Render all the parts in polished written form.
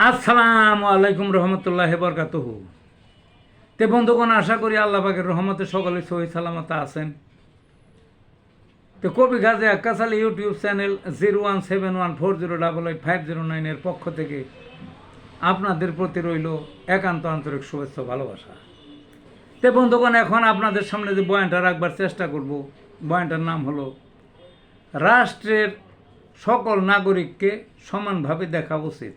আসসালামু আলাইকুম রহমতুল্লাহ বরকাতুহু। তে বন্ধুগণ, আশা করি আল্লাহ পাকের রহমতে সকলে সহি সালামত আছেন। তো কবি গাজী আক্কাস আলী ইউটিউব চ্যানেল 017140885009 এর পক্ষ থেকে আপনাদের প্রতি রইল একান্ত আন্তরিক শুভেচ্ছা ভালোবাসা। তে বন্ধুগণ, এখন আপনাদের সামনে যে বয়ানটা রাখবার চেষ্টা করব, বয়ানটার নাম হলো রাষ্ট্রের সকল নাগরিককে সমানভাবে দেখা উচিত।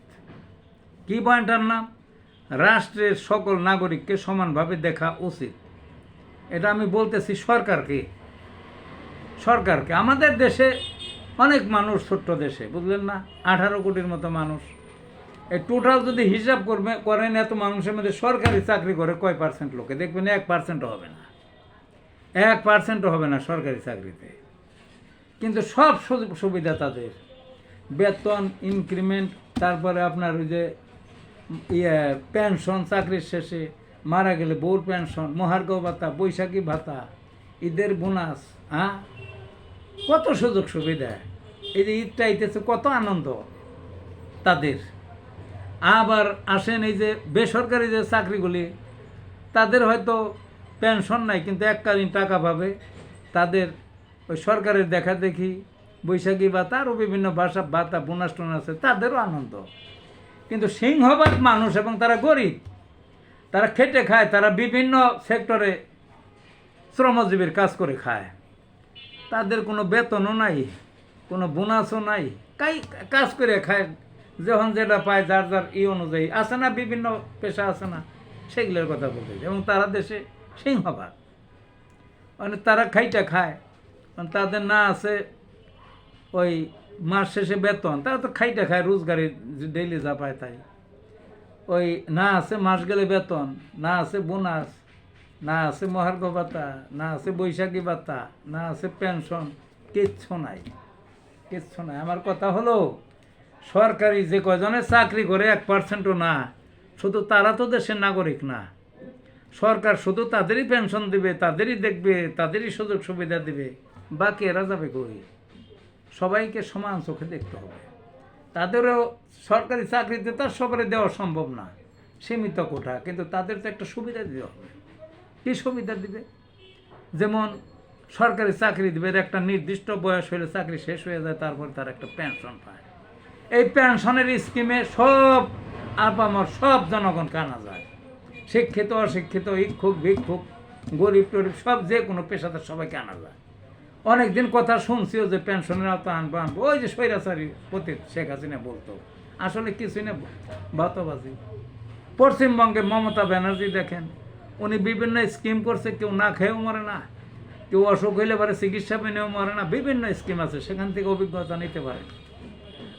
কি বয়ানটার নাম? রাষ্ট্রের সকল নাগরিককে সমানভাবে দেখা উচিত। এটা আমি বলতেছি সরকারকে। আমাদের দেশে অনেক মানুষ, ছোট্ট দেশে, বুঝলেন না, 18 কোটির মতো মানুষ। এই টোটাল যদি হিসাব করেন, এত মানুষের মধ্যে সরকারি চাকরি করে কয় পার্সেন্ট লোকে? দেখবেন 1%ও হবে না, 1%ও হবে না সরকারি চাকরিতে। কিন্তু সব সুবিধা তাদের, বেতন, ইনক্রিমেন্ট, তারপরে আপনার ওই যে পেনশন, চাকরির শেষে মারা গেলে বউর পেনশন, মহার্ঘ ভাতা, বৈশাখী ভাতা, ঈদের বোনাস, কত সুযোগ সুবিধা। এই যে ঈদটা আইতেছে, কত আনন্দ তাদের। আবার আসেন এই যে বেসরকারি যে চাকরিগুলি, তাদের হয়তো পেনশন নাই কিন্তু এককালীন টাকা পাবে। তাদের ওই সরকারের দেখা দেখি বৈশাখী ভাতা আরও বিভিন্ন ভাতা, বোনাস টোনাস আছে, তাদেরও আনন্দ। কিন্তু সিংহভাগ মানুষ, এবং তারা গরিব, তারা খেটে খায়, তারা বিভিন্ন সেক্টরে শ্রমজীবীর কাজ করে খায়। তাদের কোনো বেতনও নাই, কোনো বোনাসও নাই, কাজ করে খায়, যখন যেটা পায় যার যার অনুযায়ী। আছে না বিভিন্ন পেশা আছে না, সেগুলোর কথা বলতে। এবং তারা দেশে সিংহভাগ, মানে তারা খাইটা খায়, তাদের না আছে ওই মাস শেষে বেতন, তারা তো খাইটা খায়, রোজগারি ডেইলি যা পায় তাই। ওই না আছে মাস গেলে বেতন, না আছে বোনাস, না আছে মহার্ঘ ভাতা, না আছে বৈশাখী ভাতা, না আছে পেনশন, কিচ্ছু নাই, কিচ্ছু নাই। আমার কথা হলো, সরকারি যে কয়জনে চাকরি করে 1%ও না, শুধু তারা তো দেশের নাগরিক না। সরকার শুধু তাদেরই পেনশন দিবে, তাদেরই দেখবে, তাদেরই সুযোগ সুবিধা দিবে, বাকি এরা যাবে কই? সবাইকে সমান চোখে দেখতে হবে। তাদেরও সরকারি চাকরিতে তার সবারে দেওয়া সম্ভব না, সীমিত কোটা, কিন্তু তাদের তো একটা সুবিধা দিতে হবে। কী সুবিধা দিবে? যেমন সরকারি চাকরি দিবে, একটা নির্দিষ্ট বয়স হলে চাকরি শেষ হয়ে যায়, তারপর তার একটা পেনশন পায়। এই পেনশনের স্কিমে সব আপামর সব জনগণ কানা যায়, শিক্ষিত অশিক্ষিত, ইচ্ছুক ভিক্ষুক, গরিব টরিব, সব যে কোনো পেশাদার সবাইকে আনা যায়। অনেকদিন কথা শুনছিও যে পেনশনের আওতা আনবো। ওই যে স্বৈরাচারী পতীত শেখ হাসিনা বলতো, আসলে কিছুই না, ভাতবাজি। পশ্চিমবঙ্গে মমতা ব্যানার্জি দেখেন, উনি বিভিন্ন স্কিম করছে, কেউ না খেয়েও মরে না, কেউ অসুখ হইলে পারে চিকিৎসা পেনেও মরে না, বিভিন্ন স্কিম আছে, সেখান থেকে অভিজ্ঞতা নিতে পারে।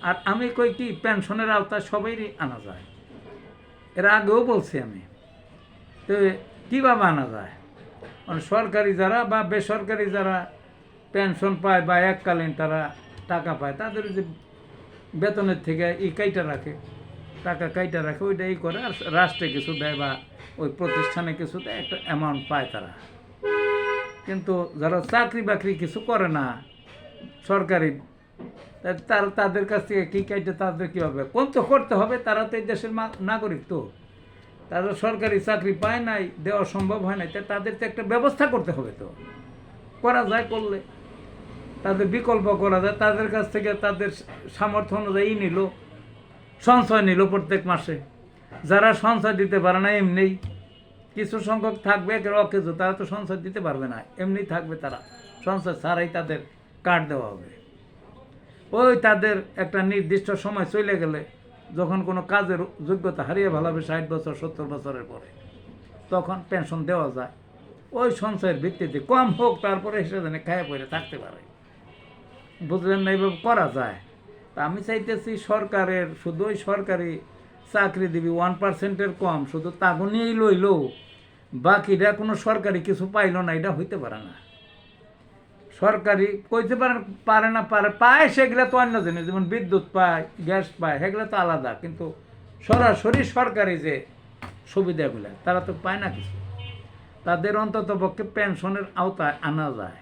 আর আমি কই কি, পেনশনের আওতায় সবাইই আনা যায়। এর আগেও বলছি আমি। তো কীভাবে আনা যায়? মানে সরকারি যারা বা বেসরকারি যারা পেনশন পায় বা এককালীন তারা টাকা পায়, তাদের যে বেতনের থেকে কাইটা রাখে, টাকা কাইটা রাখে, ওইটা করে, আর রাষ্ট্রে কিছু দেয় বা ওই প্রতিষ্ঠানে কিছু দেয়, একটা অ্যামাউন্ট পায় তারা। কিন্তু যারা চাকরি বাকরি কিছু করে না সরকারি, তাদের কাছ থেকে কী কাইটে তাদের কী হবে? কোন তো করতে হবে, তারা তো এই দেশের নাগরিক। তো তারা সরকারি চাকরি পায় নাই, দেওয়া সম্ভব হয় নাই, তাদের তো একটা ব্যবস্থা করতে হবে। তো করা যায়, করলে তাদের বিকল্প করা যায়। তাদের কাছ থেকে তাদের সামর্থ্য অনুযায়ী নিল, সঞ্চয় নিল প্রত্যেক মাসে। যারা সঞ্চয় দিতে পারে না, এমনি কিছু সংখ্যক থাকবে, একের অকেজো, তারা তো সঞ্চয় দিতে পারবে না, এমনি থাকবে, তারা সঞ্চয় ছাড়াই তাদের কার্ড দেওয়া হবে। ওই তাদের একটা নির্দিষ্ট সময় চলে গেলে, যখন কোনো কাজের যোগ্যতা হারিয়ে ভালাবে 60 বছর 70 বছরের পরে, তখন পেনশন দেওয়া যায়। ওই সঞ্চয়ের ভিত্তিতে কম হোক, তারপরে সেখানে খায় পড়ে থাকতে পারে। বুঝলেন না? এইভাবে করা যায়। তা আমি চাইতেছি সরকারের শুধু ওই সরকারি চাকরি দিবি 1%-এর কম, শুধু তাগো নিয়েই লইল, বাকিটা কোনো সরকারি কিছু পাইল না, এটা হইতে পারে না। সরকারি কইতে পারে না, পায় সেগুলো তো অন্য জিনিস, যেমন বিদ্যুৎ পায়, গ্যাস পায়, সেগুলো তো আলাদা। কিন্তু সরাসরি সরকারি যে সুবিধাগুলো তারা তো পায় না কিছু। তাদের অন্তত পক্ষে পেনশনের আওতায় আনা যায়।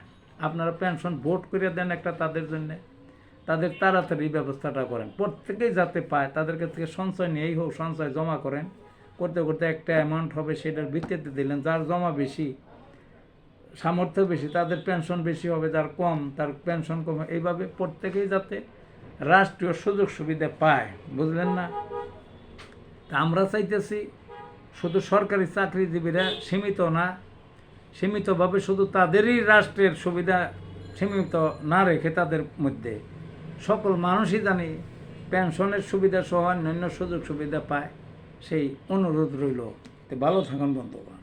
আপনারা পেনশন ভোট করে দেন একটা তাদের জন্যে, তাদের তাড়াতাড়ি ব্যবস্থাটা করেন, প্রত্যেকেই যাতে পায়। তাদের কাছ থেকে সঞ্চয় নিয়েই হোক, সঞ্চয় জমা করেন, করতে করতে একটা অ্যামাউন্ট হবে, সেটার ভিত্তিতে দিলেন। যার জমা বেশি, সামর্থ্য বেশি, তাদের পেনশন বেশি হবে, যার কম তার পেনশন কম। এইভাবে প্রত্যেকেই যাতে রাষ্ট্রীয় সুযোগ সুবিধা পায়, বুঝলেন না? তা আমরা চাইতেছি শুধু সরকারি চাকরিজীবীরা সীমিত না, সীমিতভাবে শুধু তাদেরই রাষ্ট্রের সুবিধা সীমিত না রেখে তাদের মধ্যে সকল মানুষই জানি পেনশনের সুবিধা সহ অন্যান্য সুযোগ সুবিধা পায়, সেই অনুরোধ রইল। তো ভালো থাকুন বন্ধুগণ।